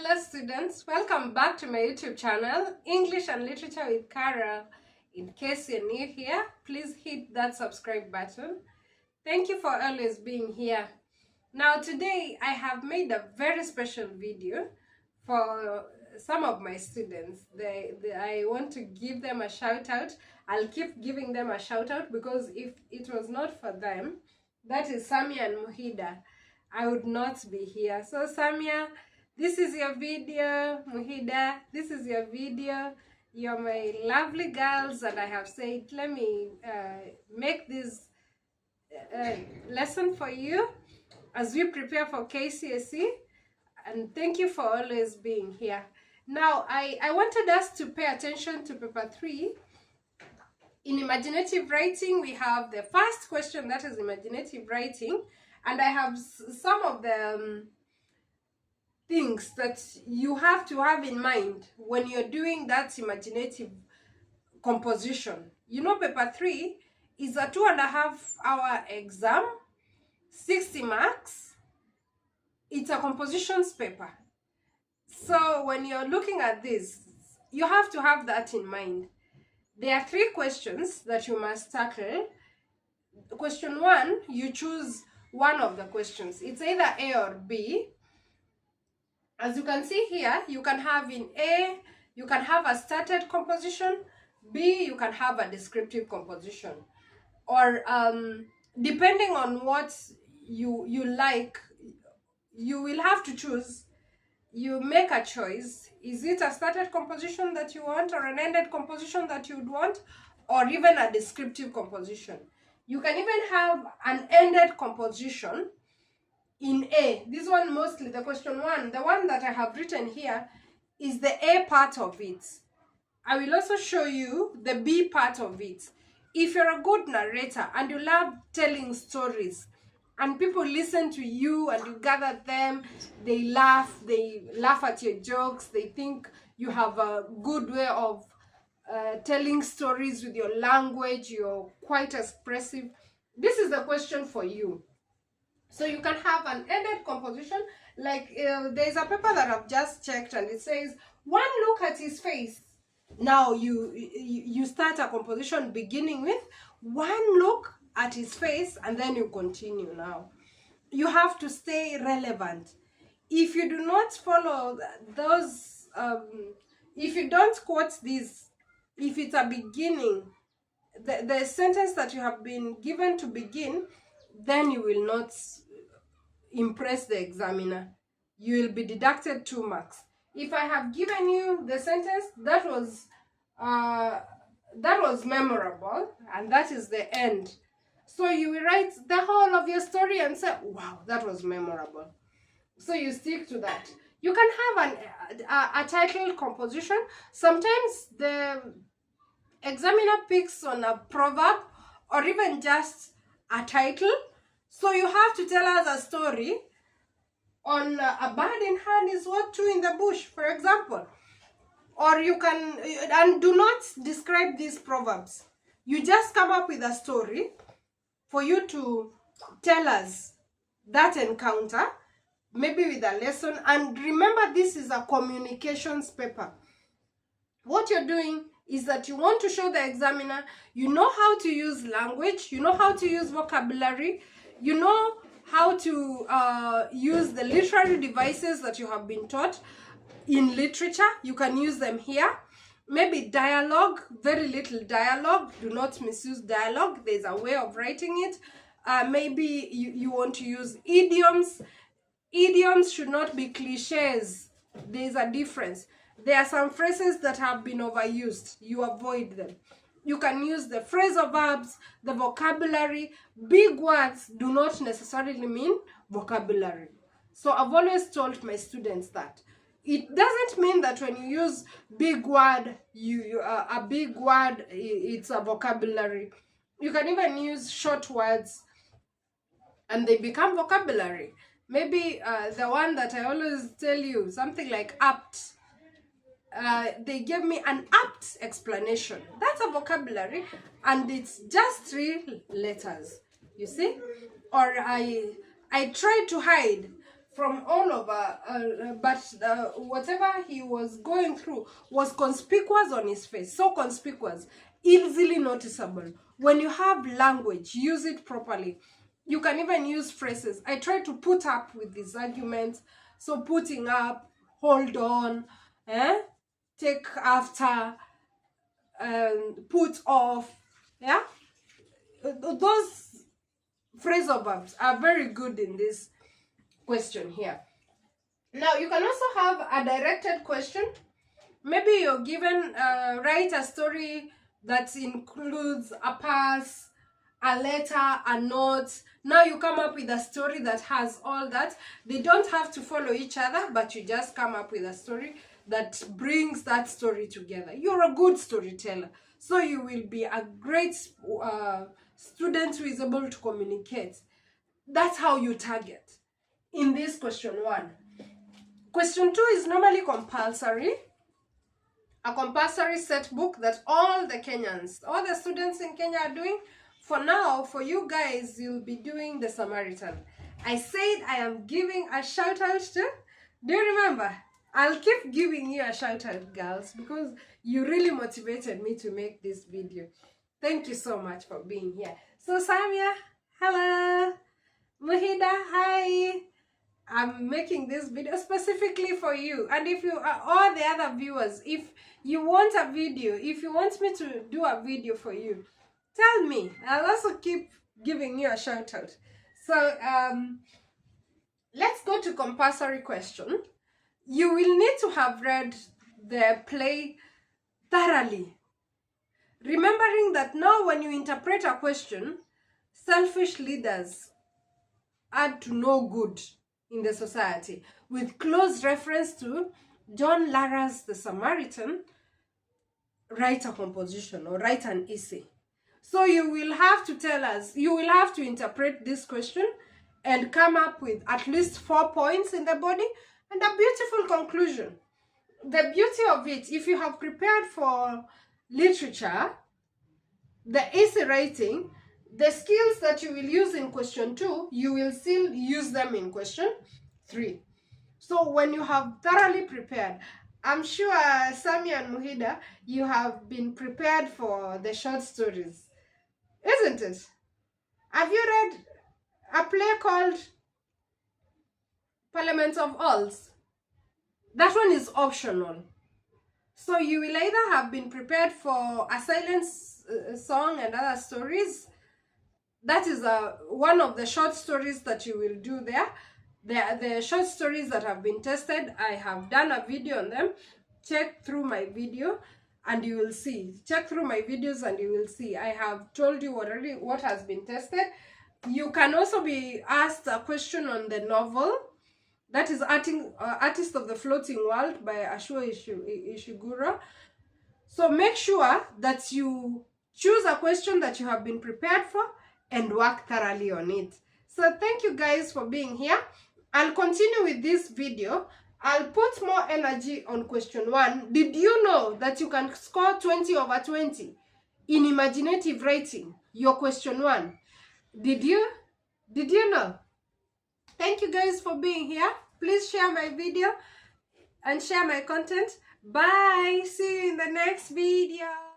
Hello students, welcome back to my YouTube channel, English and Literature with Carol. In case you're new here, please hit that subscribe button. Thank you for always being here. Now today I have made a very special video for some of my students. I want to give them a shout out. I'll keep giving them a shout out because if it was not for them, that is Samia and Muhida, I would not be here. So Samia, this is your video. Muhida, this is your video. You're my lovely girls, and I have said, let me make this lesson for you as we prepare for KCSE. And thank you for always being here. Now, I wanted us to pay attention to paper 3. In imaginative writing, we have the first question, that is imaginative writing. And I have some of the things that you have to have in mind when you're doing that imaginative composition. You know, paper 3 is a 2.5-hour exam, 60 marks. It's a compositions paper. So when you're looking at this, you have to have that in mind. There are 3 questions that you must tackle. Question 1, you choose one of the questions. It's either A or B. As you can see here, you can have in A, you can have a started composition. B, you can have a descriptive composition. Or depending on what you like, you will have to choose. You make a choice. Is it a started composition that you want, or an ended composition that you would want, or even a descriptive composition? You can even have an ended composition in A. This one mostly, the question 1, the one that I have written here is the A part of it. I will also show you the B part of it. If you're a good narrator and you love telling stories and people listen to you and you gather them, they laugh at your jokes, they think you have a good way of telling stories with your language, you're quite expressive, this is the question for you. So you can have an ended composition, like there's a paper that I've just checked and it says, one look at his face. Now you start a composition beginning with one look at his face and then you continue. Now you have to stay relevant. If you do not follow those, if you don't quote this, if it's a beginning, the sentence that you have been given to begin, then you will not impress the examiner. You will be deducted 2 marks. If I have given you the sentence that was memorable and that is the end, so you will write the whole of your story and say, wow, that was memorable. So you stick to that. You can have a title composition. Sometimes the examiner picks on a proverb or even just a title. So you have to tell us a story on a bird in hand is what two in the bush, for example. Or you can, and do not describe these proverbs. You just come up with a story for you to tell us that encounter, maybe with a lesson. And remember, this is a communications paper. What you're doing is that you want to show the examiner you know how to use language, you know how to use vocabulary, you know how to use the literary devices that you have been taught in literature. You can use them here. Maybe dialogue, very little dialogue. Do not misuse dialogue. There's a way of writing it. Maybe you want to use idioms. Idioms should not be cliches. There's a difference. There are some phrases that have been overused. You avoid them. You can use the phrasal verbs, the vocabulary. Big words do not necessarily mean vocabulary. So I've always told my students that. It doesn't mean that when you use big word, a big word, it's a vocabulary. You can even use short words and they become vocabulary. Maybe the one that I always tell you, something like apt. They gave me an apt explanation. That's a vocabulary and it's just 3 letters, you see? Or I tried to hide from all over, but whatever he was going through was conspicuous on his face. So conspicuous, easily noticeable. When you have language, use it properly. You can even use phrases. I try to put up with these arguments. So putting up, hold on, take after, put off, yeah? Those phrasal verbs are very good in this question here. Now, you can also have a directed question. Maybe you're given, write a story that includes a pass, a letter, a note. Now you come up with a story that has all that. They don't have to follow each other, but you just come up with a story that brings that story together. You're a good storyteller. So you will be a great student who is able to communicate. That's how you target in this question 1. Question 2 is normally compulsory. A compulsory set book that all the Kenyans, all the students in Kenya are doing. For now, for you guys, you'll be doing the Samaritan. I said I am giving a shout out to, do you remember? I'll keep giving you a shout out, girls, because you really motivated me to make this video. Thank you so much for being here. So Samia, hello. Muhida, hi. I'm making this video specifically for you. And if you are all the other viewers, if you want a video, if you want me to do a video for you, tell me. I'll also keep giving you a shout out. So let's go to compulsory question. You will need to have read the play thoroughly, remembering that now when you interpret a question, selfish leaders add to no good in the society, with close reference to John Lara's The Samaritan. Write a composition or write an essay. So you will have to tell us, you will have to interpret this question and come up with at least 4 points in the body and a beautiful conclusion. The beauty of it, if you have prepared for literature, the essay writing, the skills that you will use in question 2, you will still use them in question 3. So when you have thoroughly prepared, I'm sure Sami and Muhida, you have been prepared for the short stories, isn't it? Have you read a play called Parliament of Owls? That one is optional. So you will either have been prepared for A Silent Song and Other Stories. That is one of the short stories that you will do there. The short stories that have been tested, I have done a video on them. Check through my video and you will see. Check through my videos and you will see. I have told you already what has been tested. You can also be asked a question on the novel. That is Artist of the Floating World by Ashua Ishiguro. So make sure that you choose a question that you have been prepared for and work thoroughly on it. So thank you guys for being here. I'll continue with this video. I'll put more energy on question 1. Did you know that you can score 20 over 20 in imaginative writing, your question 1? Did you know? Thank you guys for being here. Please share my video and share my content. Bye. See you in the next video.